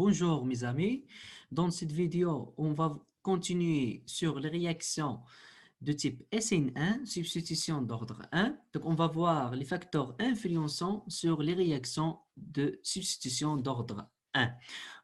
Bonjour mes amis, dans cette vidéo, on va continuer sur les réactions de type SN1, substitution d'ordre 1. Donc on va voir les facteurs influençants sur les réactions de substitution d'ordre 1.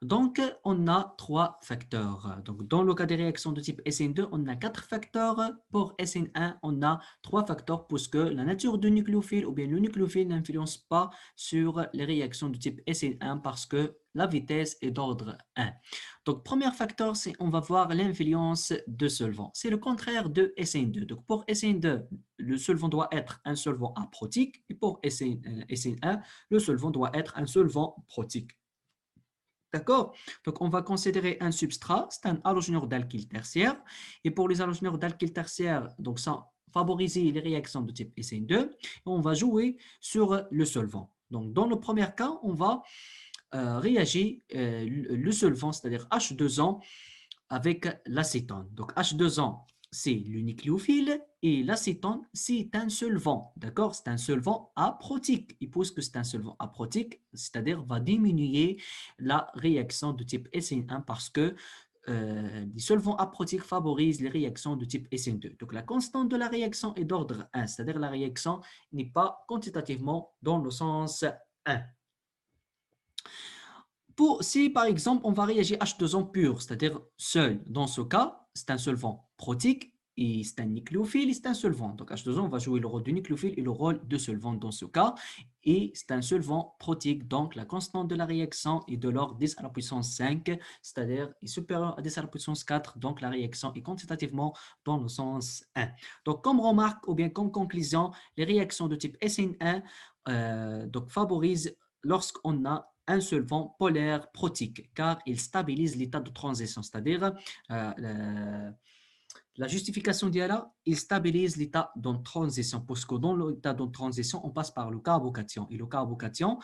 Donc on a trois facteurs. Donc dans le cas des réactions de type SN2, on a quatre facteurs. Pour SN1, on a trois facteurs puisque la nature du nucléophile ou bien le nucléophile n'influence pas sur les réactions de type SN1 parce que la vitesse est d'ordre 1. Donc, premier facteur, c'est on va voir l'influence de solvant. C'est le contraire de SN2. Donc, pour SN2, le solvant doit être un solvant aprotique et pour SN1, le solvant doit être un solvant protique. D'accord? Donc, on va considérer un substrat, c'est un halogénure d'alkyle tertiaire. Et pour les halogénures d'alkyle tertiaire, donc ça favoriser les réactions de type SN2, on va jouer sur le solvant. Donc, dans le premier cas, on va réagir le solvant, c'est-à-dire H2O, avec l'acétone. Donc H2O, c'est le nucléophile et l'acétone, c'est un solvant. D'accord? C'est un solvant aprotique. Il pose que c'est un solvant aprotique, c'est-à-dire va diminuer la réaction de type SN1 parce que les solvants aprotiques favorisent les réactions de type SN2. Donc la constante de la réaction est d'ordre 1, c'est-à-dire la réaction n'est pas quantitativement dans le sens 1. Si par exemple on va réagir H2O pur, c'est-à-dire seul, dans ce cas, c'est un solvant protique et c'est un nucléophile et c'est un solvant. Donc H2O, on va jouer le rôle du nucléophile et le rôle de solvant dans ce cas. Et c'est un solvant protique, donc la constante de la réaction est de l'ordre 10 à la puissance 5, c'est-à-dire est supérieure à 10 à la puissance 4, donc la réaction est quantitativement dans le sens 1. Donc comme remarque ou bien comme conclusion, les réactions de type SN1 donc, favorisent lorsqu'on a un solvant polaire protique, car il stabilise l'état de transition, c'est-à-dire la justification d'IALA, il stabilise l'état de transition, parce que dans l'état de transition, on passe par le carbocation. Et le carbocation,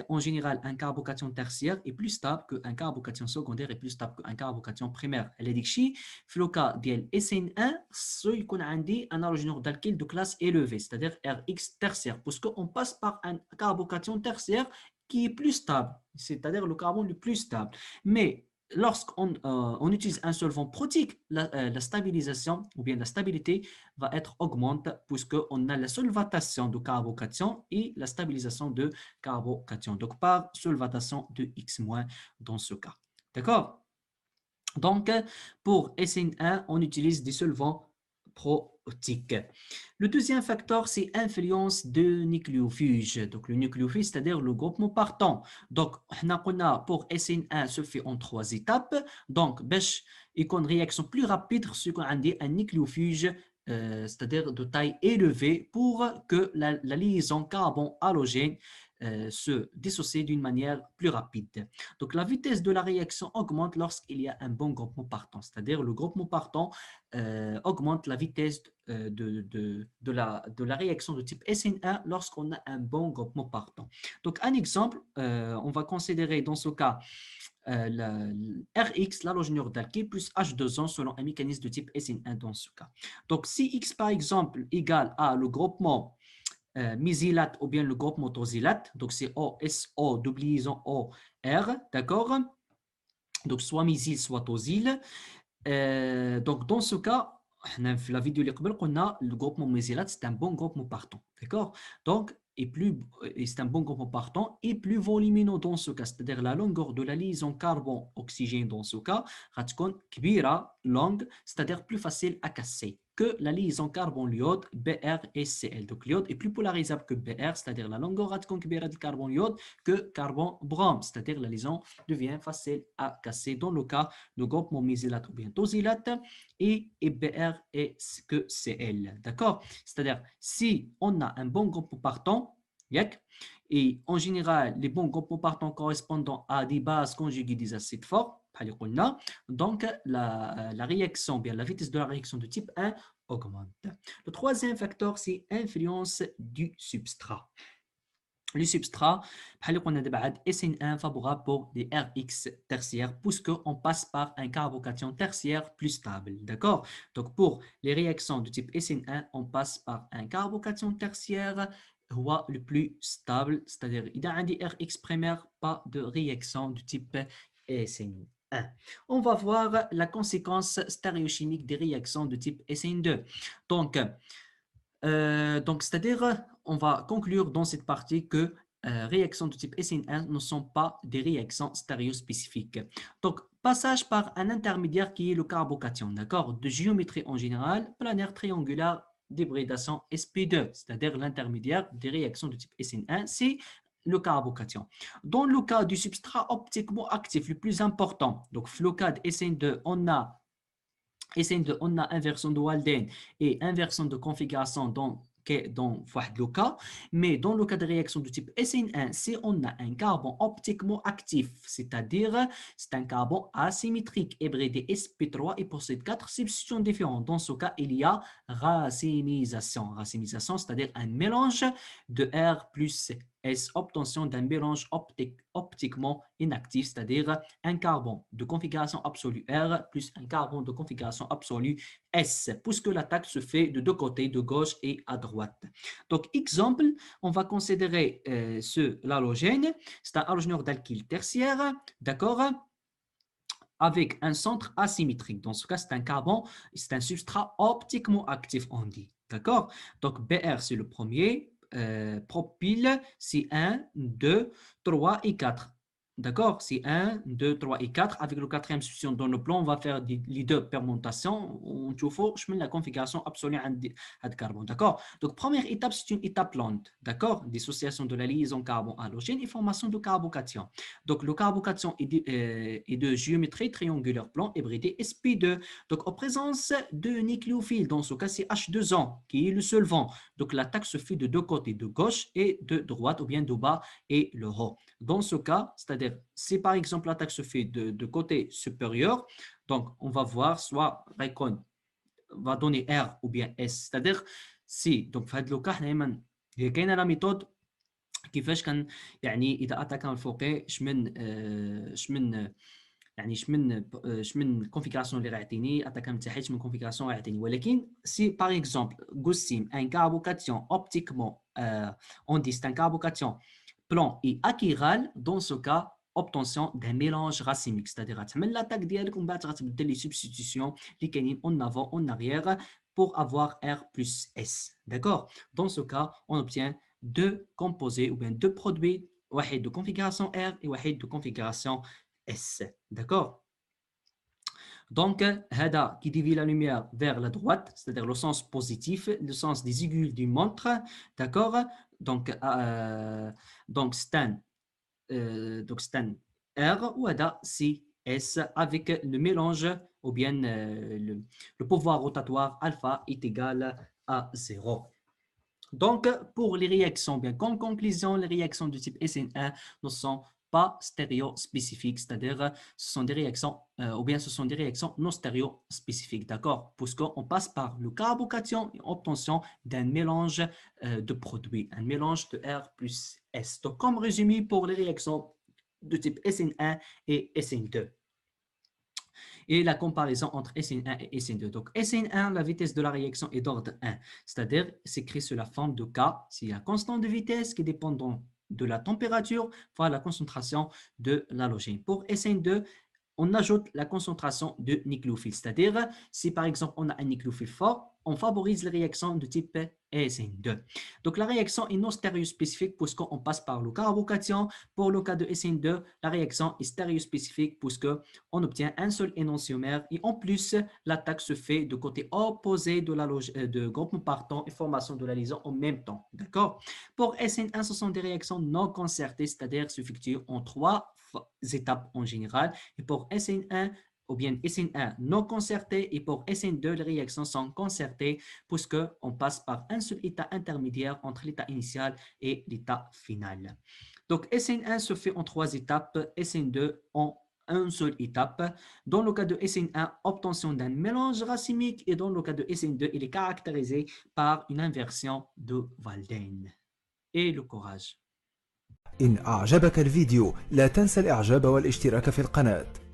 en général, un carbocation tertiaire est plus stable qu'un carbocation secondaire est plus stable qu'un carbocation primaire. Elle est dit que dans le cas de SN1, il y a un halogénure d'alkyle de classe élevée, c'est-à-dire Rx tertiaire, parce qu'on passe par un carbocation tertiaire qui est plus stable, c'est-à-dire le carbone le plus stable. Mais lorsqu'on on utilise un solvant protique, la stabilisation ou bien la stabilité va être augmente puisqu'on a la solvatation de carbocation et la stabilisation de carbocation. Donc, par solvatation de X- dans ce cas. D'accord? Donc, pour SN1, on utilise des solvants protiques. Le deuxième facteur, c'est influence de nucléofuge. Donc, le nucléofuge, c'est-à-dire le groupement partant. Donc, on a pour SN1 se fait en trois étapes. Donc, il y a une réaction plus rapide sur un nucléofuge, c'est-à-dire de taille élevée, pour que la liaison carbone-halogène se dissocie d'une manière plus rapide. Donc, la vitesse de la réaction augmente lorsqu'il y a un bon groupement partant, c'est-à-dire le groupement partant augmente la vitesse de la réaction de type SN1 lorsqu'on a un bon groupement partant. Donc, un exemple, on va considérer dans ce cas Rx, l'halogénure d'alkyle, plus H2O selon un mécanisme de type SN1 dans ce cas. Donc, si X, par exemple, égale à le groupement mésylate ou bien le groupement tosylate, donc c'est OSO, double liaison OR, d'accord? Donc, soit mésyle, soit tosyle. Donc, dans ce cas, la vidéo qu'on a le groupement mésylate, c'est un bon groupement partant. D'accord? Donc, et c'est un bon groupement partant et plus volumineux dans ce cas, c'est-à-dire la longueur de la liaison carbone-oxygène dans ce cas, kbira, longue, c'est-à-dire plus facile à casser que la liaison carbone-iode Br et Cl. Donc, l'iode est plus polarisable que Br, c'est-à-dire la longueur kbira de carbone-iode que carbone-brome, c'est-à-dire la liaison devient facile à casser dans le cas de groupement mésylate ou bien tosylate et Br et que Cl. D'accord? C'est-à-dire, si on a un bon groupe partant, et en général, les bons groupes partants correspondant à des bases conjuguées des acides forts, donc la réaction, bien la vitesse de la réaction de type 1 augmente. Le troisième facteur, c'est influence du substrat. Le substrat, on a des SN1 favorable pour des Rx tertiaires puisqu'on passe par un carbocation tertiaire plus stable. D'accord? Donc, pour les réactions de type SN1, on passe par un carbocation tertiaire le plus stable, c'est-à-dire il y a un Rx primaire, pas de réaction de type SN1. On va voir la conséquence stéréochimique des réactions de type SN2. Donc, c'est-à-dire, on va conclure dans cette partie que réactions de type SN1 ne sont pas des réactions stéréospécifiques. Donc, passage par un intermédiaire qui est le carbocation, d'accord, de géométrie en général, planaire triangulaire d'hybridation sp2, c'est-à-dire l'intermédiaire des réactions de type SN1, c'est le carbocation. Dans le cas du substrat optiquement actif le plus important, donc flocade SN2, on a inversion de Walden et inversion de configuration dans le cas, mais dans le cas de réaction de type SN1, si on a un carbone optiquement actif, c'est-à-dire c'est un carbone asymétrique hybridé sp3 et possède 4 substitutions différentes. Dans ce cas, il y a racinisation. Racinisation, c'est-à-dire un mélange de R plus S, obtention d'un mélange optiquement inactif, c'est-à-dire un carbone de configuration absolue R plus un carbone de configuration absolue S, puisque l'attaque se fait de deux côtés, de gauche et à droite. Donc, exemple, on va considérer l'halogène, c'est un halogène d'alkyle tertiaire, d'accord, avec un centre asymétrique. Dans ce cas, c'est un carbone, c'est un substrat optiquement actif, on dit. D'accord? Donc, BR, c'est le premier. Propyle, c'est 1, 2, 3 et 4. D'accord? C'est 1, 2, 3 et 4. Avec le quatrième substitution dans le plan, on va faire les deux permutations. On trouve la configuration absolue de carbone. D'accord? Donc, première étape, c'est une étape lente. D'accord? Dissociation de la liaison carbone-halogène et formation de carbocation. Donc, le carbocation est de géométrie triangulaire plan hybridé sp2. Donc, en présence de nucléophiles, dans ce cas, c'est H2O, qui est le solvant. Donc, l'attaque se fait de deux côtés, de gauche et de droite, ou bien de bas et le haut. Dans ce cas, c'est-à-dire, si par exemple l'attaque se fait de côté supérieur, donc on va voir soit Raycon va donner R ou bien S. C'est-à-dire, si, donc, في هذا لو كان دائما هي كاينه لا ميثود كيفاش كان يعني اذا اتاكان الفوقي شمن الكونفيغوراسيون اللي غيعطيني اتاكان من تحت شمن الكونفيغوراسيون غيعطيني ولكن سي باغ اكزومبل قسم ان كاربوكاسيون اوبتيكمون اون دي ان كاربوكاسيون بلان اي اكيرال دون سو كا obtention d'un mélange racimique, c'est-à-dire تعمل l'attaque ديالك ومن بعد غتبدل لي substitution اللي كاينين en avant en arrière pour avoir R plus S. D'accord? Dans ce cas, on obtient deux composés ou bien deux produits, واحد de configuration R et واحد de configuration S. D'accord? Donc, هذا qui dévie la lumière vers la droite, c'est-à-dire le sens positif, le sens des aiguilles du montre. D'accord? Donc c'est un R ou هذا c'est S avec le mélange ou bien le pouvoir rotatoire alpha est égal à 0. Donc, pour les réactions, bien, comme conclusion, les réactions du type SN1 ne sont pas stéréospécifiques, c'est-à-dire ce sont des réactions, ou bien ce sont des réactions non stéréospécifiques, d'accord? Puisqu'on passe par le carbocation et obtention d'un mélange de produits, un mélange de R plus S. Donc, comme résumé pour les réactions de type SN1 et SN2. Et la comparaison entre SN1 et SN2. Donc, SN1, la vitesse de la réaction est d'ordre 1, c'est-à-dire c'est écrit sous la forme de K, c'est la constante de vitesse qui dépend de la température fois la concentration de l'halogène. Pour SN2, on ajoute la concentration de nucléophiles, c'est-à-dire si par exemple on a un nucléophile fort, on favorise les réactions de type SN2. Donc la réaction est non stéréospécifique puisqu'on passe par le carbocation. Pour le cas de SN2, la réaction est stéréospécifique puisqu'on obtient un seul énantiomère et en plus l'attaque se fait de côté opposé de groupement partant et formation de la liaison en même temps. D'accord? Pour SN1, ce sont des réactions non concertées, c'est-à-dire s'effectuent en 3 étapes en général. Et pour SN1, ou bien SN1 non concerté, et pour SN2, les réactions sont concertées puisqu'on passe par un seul état intermédiaire entre l'état initial et l'état final. Donc SN1 se fait en 3 étapes, SN2 en une seule étape. Dans le cas de SN1, obtention d'un mélange racimique, et dans le cas de SN2, il est caractérisé par une inversion de Walden. Et le courage. إن أعجبك الفيديو لا تنسى الإعجاب والاشتراك في القناة.